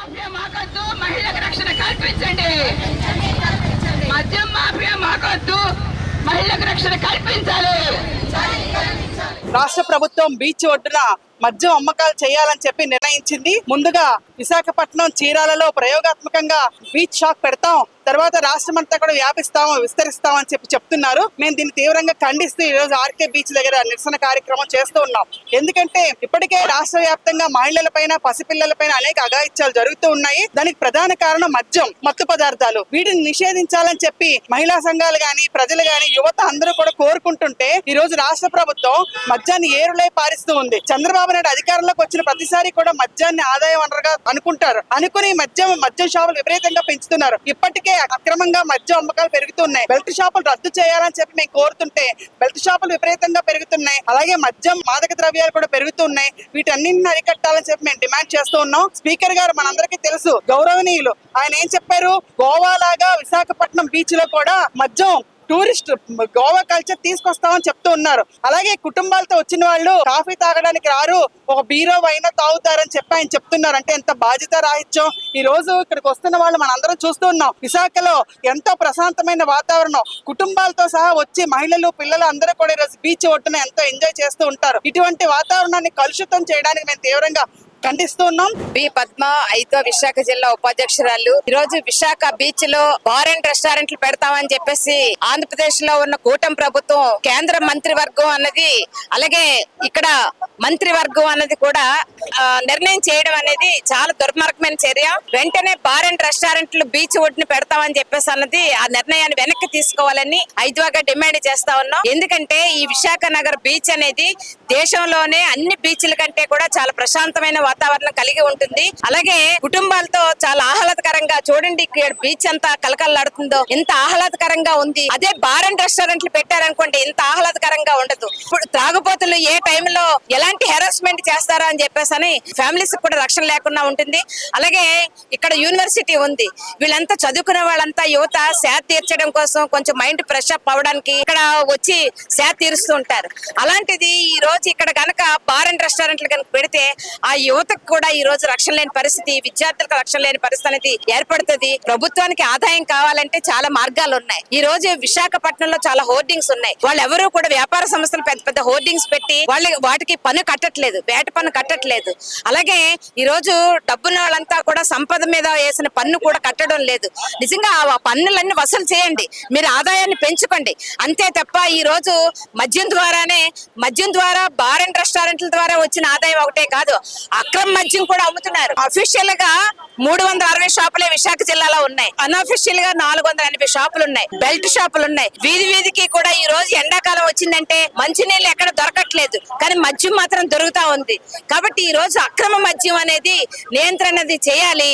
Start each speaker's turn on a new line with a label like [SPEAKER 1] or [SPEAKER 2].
[SPEAKER 1] Mafia మాకొద్దు, మహిళలకు రక్షణ కల్పించండి. మద్యం మాఫియా మాకొద్దు, మహిళలకు రక్షణ కల్పించాలి.
[SPEAKER 2] రాష్ట్ర ప్రభుత్వం బీచ్ ఒడ్డున మద్యం అమ్మకాలు చేయాలని చెప్పి నిర్ణయించింది. ముందుగా విశాఖపట్నం చీరాలలో ప్రయోగాత్మకంగా బీచ్ షాప్ పెడతాం, తర్వాత రాష్ట్రం అంతా కూడా వ్యాపిస్తాము, విస్తరిస్తామని చెప్తున్నారు. మేము దీన్ని తీవ్రంగా ఖండిస్తూ ఈ రోజు ఆర్కే బీచ్ దగ్గర నిరసన కార్యక్రమం చేస్తూ ఉన్నాం. ఎందుకంటే ఇప్పటికే రాష్ట్ర వ్యాప్తంగా మహిళలపైన, పసిపిల్లలపైన అనేక అఘాయిత్యాలు జరుగుతూ ఉన్నాయి. దానికి ప్రధాన కారణం మద్యం, మత్తు పదార్థాలు. వీటిని నిషేధించాలని చెప్పి మహిళా సంఘాలు గాని, ప్రజలు గాని, యువత అందరూ కూడా కోరుకుంటుంటే ఈ రోజు రాష్ట్ర ప్రభుత్వం మద్యాన్ని ఏరులై పారిస్తూ ఉంది. చంద్రబాబు నాయుడు అధికారంలోకి వచ్చిన ప్రతిసారి కూడా మద్యాన్ని ఆదాయ వనరుగా అనుకుంటారు. అనుకుని మద్యం షాపులు విపరీతంగా పెంచుతున్నారు. ఇప్పటికే అక్రమంగా మద్యం అమ్మకాలు పెరుగుతున్నాయి. బెల్ట్ షాపులు రద్దు చేయాలని చెప్పి మేము కోరుతుంటే బెల్ట్ షాపులు విపరీతంగా పెరుగుతున్నాయి. అలాగే మద్యం, మాదక ద్రవ్యాలు కూడా పెరుగుతున్నాయి. వీటన్నింటిని అరికట్టాలని చెప్పి మేము డిమాండ్ చేస్తూ ఉన్నాం. స్పీకర్ గారు మనందరికీ తెలుసు, గౌరవనీయులు, ఆయన ఏం చెప్పారు, గోవా లాగా విశాఖపట్నం బీచ్ లో కూడా మద్యం టూరిస్ట్ గోవా కల్చర్ తీసుకొస్తామని చెప్తూ ఉన్నారు. అలాగే కుటుంబాలతో వచ్చిన వాళ్ళు కాఫీ తాగడానికి రారు, ఒక బీరో వైన్ తాగుతారని చెప్పి ఆయన చెప్తున్నారు. అంటే ఎంత బాధ్యత రాహిత్యం. ఈ రోజు ఇక్కడికి వస్తున్న వాళ్ళు మనందరం చూస్తూ ఉన్నాం. విశాఖలో ఎంతో ప్రశాంతమైన వాతావరణం, కుటుంబాలతో సహా వచ్చి మహిళలు, పిల్లలు అందరూ కూడా ఈ రోజు బీచ్ ఒడ్డున ఎంతో ఎంజాయ్ చేస్తూ ఉంటారు. ఇటువంటి వాతావరణాన్ని కలుషితం చేయడానికి మేము తీవ్రంగా ఖండిస్తూ ఉన్నాం.
[SPEAKER 3] బి పద్మ, 5వ విశాఖ జిల్లా ఉపాధ్యక్షురాలు. ఈ రోజు విశాఖ బీచ్ లో బార్ అండ్ రెస్టారెంట్లు పెడతామని చెప్పేసి ఆంధ్రప్రదేశ్ లో ఉన్న కూటమి ప్రభుత్వం, కేంద్ర మంత్రివర్గం అన్నది, అలాగే ఇక్కడ మంత్రివర్గం అన్నది కూడా నిర్ణయం చేయడం అనేది చాలా దుర్మార్గమైన చర్య. వెంటనే బార్ అండ్ రెస్టారెంట్లు బీచ్ ఒడ్డున పెడతామని చెప్పేసి అన్నది ఆ నిర్ణయాన్ని వెనక్కి తీసుకోవాలని 5గా డిమాండ్ చేస్తా ఉన్నాం. ఎందుకంటే ఈ విశాఖ నగర్ బీచ్ అనేది దేశంలోనే అన్ని బీచ్ల కంటే కూడా చాలా ప్రశాంతమైన వాతావరణం కలిగి ఉంటుంది. అలాగే కుటుంబాలతో చాలా ఆహ్లాదకరంగా, చూడండి ఇక్కడ బీచ్ అంతా కలకలలాడుతుందో, ఎంత ఆహ్లాదకరంగా ఉంది. అదే బార్ అండ్ రెస్టారెంట్లు పెట్టారనుకోండి, ఇంత ఆహ్లాదకరంగా ఉండదు. ఇప్పుడు త్రాగుబోతులు ఏ టైంలో ఎలాంటి హెరాస్మెంట్ చేస్తారా అని చెప్పేసి ఫ్యామిలీస్ కూడా రక్షణ లేకుండా ఉంటుంది. అలాగే ఇక్కడ యూనివర్సిటీ ఉంది. వీళ్ళంతా చదువుకునే వాళ్ళంతా యువత సేద తీర్చడం కోసం, కొంచెం మైండ్ ఫ్రెష్ అప్ అవడానికి ఇక్కడ వచ్చి సేద తీరుస్తూ ఉంటారు. అలాంటిది ఈ రోజు ఇక్కడ కనుక బార్ అండ్ రెస్టారెంట్లు కనుక పెడితే ఆ యువతకు కూడా ఈ రోజు రక్షణ లేని పరిస్థితి, విద్యార్థులకు రక్షణ లేని పరిస్థితి అనేది ఏర్పడుతుంది. ప్రభుత్వానికి ఆదాయం కావాలంటే చాలా మార్గాలు ఉన్నాయి. ఈ రోజు విశాఖపట్నంలో చాలా హోర్డింగ్స్ ఉన్నాయి. వాళ్ళు ఎవరు కూడా వ్యాపార సంస్థలు పెద్ద పెద్ద హోర్డింగ్స్ పెట్టి వాటికి పన్ను కట్టట్లేదు, వేట పన్ను కట్టట్లేదు. అలాగే ఈ రోజు డబ్బున్న వాళ్ళంతా కూడా సంపద మీద వేసిన పన్ను కూడా కట్టడం లేదు. నిజంగా ఆ పన్నులన్నీ వసూలు చేయండి, మీరు ఆదాయాన్ని పెంచుకోండి. అంతే తప్ప ఈ రోజు మద్యం ద్వారా బార్ అండ్ రెస్టారెంట్ల ద్వారా వచ్చిన ఆదాయం ఒకటే కాదు, అక్రమ మద్యం కూడా అమ్ముతున్నారు. అఫీషియల్ గా 360 షాపులే విశాఖ జిల్లాలో ఉన్నాయి. అన్అఫీషియల్ గా 480 షాపులు ఉన్నాయి. బెల్ట్ షాపులు ఉన్నాయి. వీధి వీధికి కూడా ఈ రోజు ఎండాకాలం వచ్చిందంటే మంచినీళ్ళు ఎక్కడ దొరకట్లేదు, కానీ మద్యం మాత్రం దొరుకుతా ఉంది. కాబట్టి ఈ రోజు అక్రమ మద్యం అనేది నియంత్రణ చేయాలి.